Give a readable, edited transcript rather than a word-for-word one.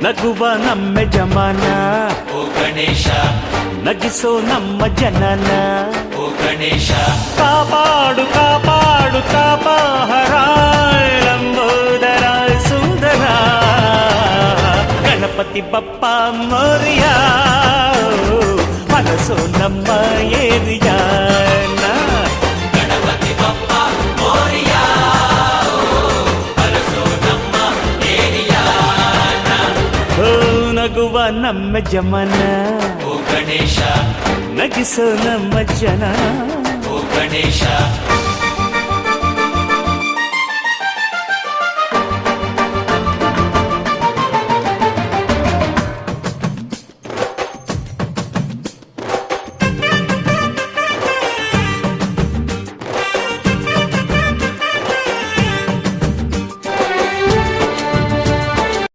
ನಗುವ ನಮ್ಮ ಜಮಾನ ಓ ಗಣೇಶ ನಗಿಸೋ ನಮ್ಮ ಜನನ ಓ ಗಣೇಶ ಕಾಪಾಡು ಕಾಪಾಡು ಕಾಪಾಹರ ಲಂಬೋದರ ಸುಂದರ ಗಣಪತಿ ಬಪ್ಪ ಮೋರಿಯ ಮನಸ್ಸು ನಮ್ಮ ಏರಿಯಾನ ಗಣಪತಿ ಬಪ್ಪ ಮೋರಿಯ ಅರಸೋ ನಮ್ಮ ಏರಿಯಾನ ಓ ನಗುವ ನಮ್ಮ ಜಮನ ಓ ಗಣೇಶ ನಗಿಸೋ ನಮ್ಮ ಜನ ಓ ಗಣೇಶ